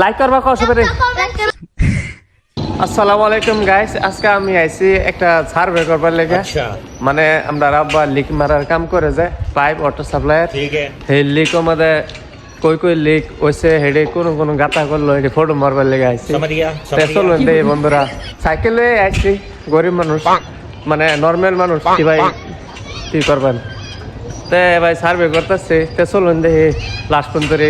Like করবা কসবে আসসালামু আলাইকুম গাইস, আজকে আমি আইছি একটা সার্ভে করবার লেগে। মানে আমরা রাব্বা লিক মারার কাম করে যায় পাইপ ওয়াটার সাপ্লাইয়ের। এই লিক আমাদের কই কই লিক হইছে হেডে কোন গাতা করলো হেডে ফটো মারবার লেগে আইছি। চলুন দে বন্ধুরা, সাইকেলে আইছি, গরিব মানুষ মানে নর্মাল মানুষ কি ভাই কি করবেন, তে ভাই সার্ভে করতেছে। তে চলুন দে লাস্ট পর্যন্ত রে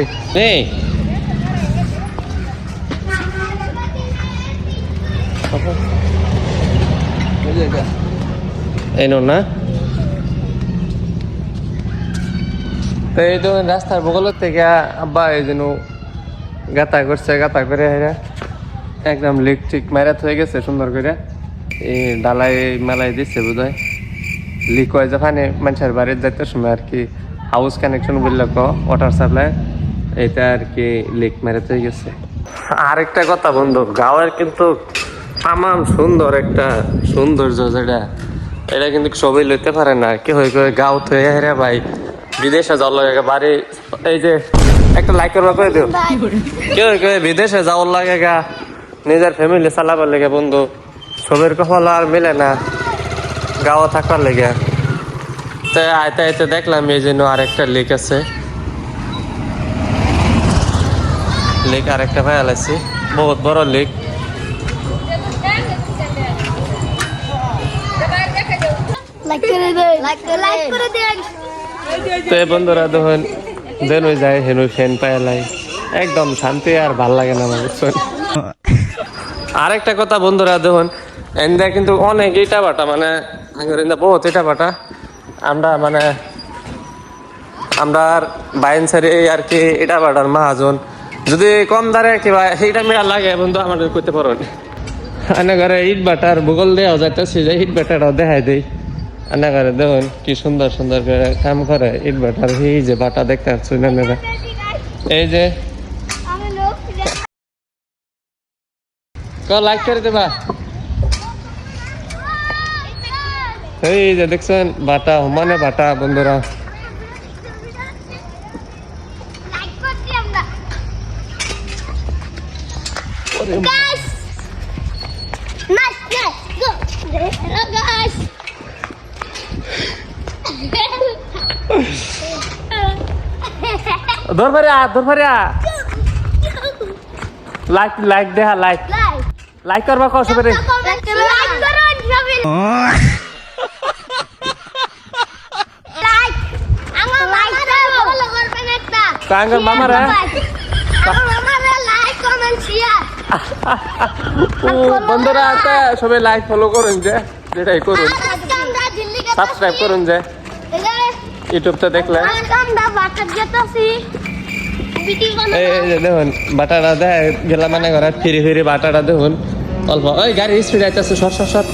এই না তো এই তো রাস্তার বগল থেকে আব্বা এই যেন গাতা করছে, গাতা করে একদম লিক ঠিক মারাত হয়ে গেছে সুন্দর করে। এই ডালাই মেলাই দিচ্ছে বোধ হয়। লিক হয়ে যেখানে মানুষের বাড়ির যাইতে সময় আর কি হাউস কানেকশন বললে ওয়াটার সাপ্লাই, এটা আর কি লিক মারাত হয়ে গেছে। আরেকটা কথা বন্ধু, গাঁয়ের কিন্তু তামাম সুন্দর একটা সৌন্দর্য, যেটা এটা কিন্তু সবাই লইতে পারে না। কি হয়ে করে গাঁও থেকে হেরে ভাই বিদেশে যাওয়ার লাগে বাড়ি, এই যে একটা লাইক করবা করে দিও। কি হয়ে করে বিদেশে যাওয়ার লাগে গা, নিজের ফ্যামিলি চালাবার লেগে বন্ধু সবের কপাল আর মিলে না গাঁও থাকবার লেগে। তো আইতে আইতে দেখলাম এই জন্য আরেকটা লিক আছে, লিক আরেকটা ভাই আলাইছি, বহুত বড় লিক। তো বন্ধুরা দেখুন যেন যায় হেন ফ্যান পাইলাই একদম শান্তি আর ভাল লাগে না আমার। আরেকটা কথা বন্ধুরা দেখুন, এন্দা কিন্তু অনেক ইটা বাটা, মানে বহুত ইটা বাটা। আমরা মানে আমরা বাইন সারি আর কি ইটা বাটার মাহাজন, যদি কম দারে কিবা সেইটা মেয়া লাগে বন্ধু আমাদের করতে পারো। আনা ঘরে ইট বাটার ভূগোল দেওয়া যাইতেছে যে ইট বাটাটাও দেখাই দেয়। আনা ঘরে দেখুন কি সুন্দর সুন্দর করে কাম করে ইট বাটার। এই যে বাটা দেখতে পাচ্ছি না, এই যে লাইক করে দেবা। এই যে দেখছেন বাটা মানে বাটা বন্ধুরা। লাইক লাইক দেখা লাইক লাইক করবা কসবে মামারা বন্ধুরা সবাই লাইক ফলো করুন, যে যেটাই করুন, সাবস্ক্রাইব করুন যে ইউটিউবটা দেখলে। দেখুন বাটাটা দেখ গেলাম মানে ঘরে ফিরে ফিরে বাটাটা দেখুন অল্প। ওই গাড়ি স্পিড আইতেছে, সর সর সর।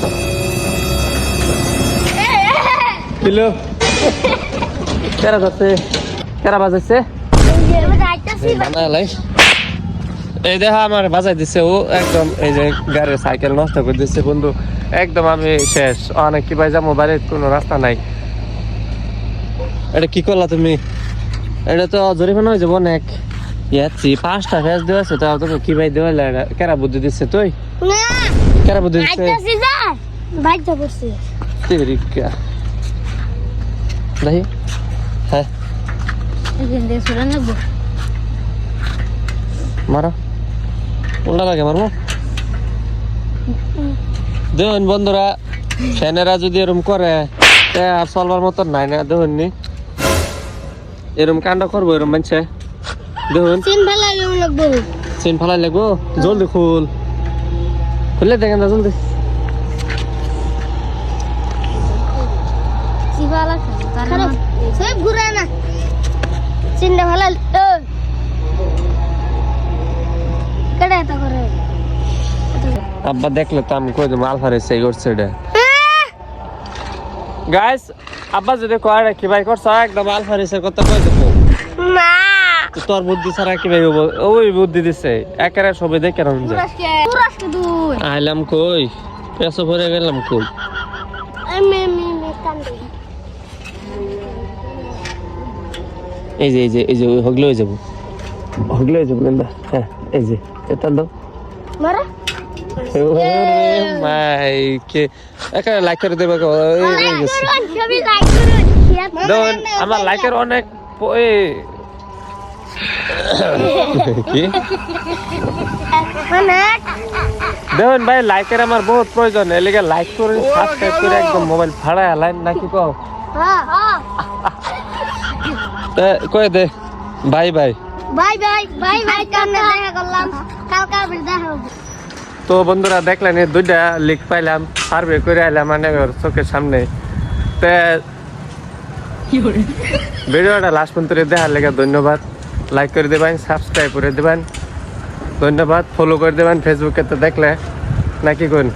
কিলো কেরা যাচ্ছে, কেরা বাজাইছে এই দেখা আমার বাজাই দিচ্ছে ও একদম। এই যে গাড়ির সাইকেল নষ্ট করে দিচ্ছে বন্ধু, একদম আমি শেষ। অনেক কি ভাই যাবো বাড়ির কোনো রাস্তা নাই। এটা কি করলা তুমি? এটা তো জরিমানা হয়ে যাবো অনেক। ইয়াচ্ছি 5টা ফেস দেওয়া আছে, তাও তুমি কি ভাই দেওয়া কেরা বুদ্ধি দিচ্ছে তুই? কেরা বুদ্ধি দিচ্ছে? দেখি হ্যাঁ মারো, উল্টা লাগে মারবো। দেখুন বন্ধুরা, ফ্যানেরা যদি এরম করে আর চলবার মতন নাই না। দেখুন নি এরম কাণ্ড করবো এরম মানছে। দেখুন চেন ফালাই লাগবো, জলদি খুল, খুললে দেখেন না জলদি। আব্বা দেখলে তো আমি কই দেবো আলফারে সেই করছে এটা। গাইস আব্বা যদি কয় কি ভাই করছ একদম আলফারিসের কথা কই দেবো না। তোর বুদ্ধি ছাড়া কি ভাই ওই বুদ্ধি দিছে একেবারে সবে দেখে রন যায়। আইলাম কই পেছো ভরে গেলাম কই। এই যে হগলে হয়ে যাবো। হগলে যে বলেন হ্যাঁ এই যে এটা দাও মারা ওরে মাই কে একা লাইক করে দেবে এই গেছে সবই লাইক করুন দেখুন আমার লাইকের অনেক কি মানে দেখুন ভাই লাইকের আমার বহুত প্রয়োজন এর লিগে লাইক করে সাবস্ক্রাইব করে একদম মোবাইল ফাড়ায় লাইন নাকি কও হ্যাঁ কই দে bye bye bye bye bye bye কালকে দেখা করলাম কালকে আবার দেখা হবে তো বন্ধুরা দেখলেন এই দুইটা লিক পাইলাম সার্ভে করে আইলাম মানে ওর চোখের সামনে তে ভিডিওটা লাস্ট পর্যন্ত দেখার লেগে ধন্যবাদ লাইক করে দেবেন সাবস্ক্রাইব করে দেবেন ধন্যবাদ ফলো করে দেবেন ফেসবুকে তো দেখলে নাকি কোন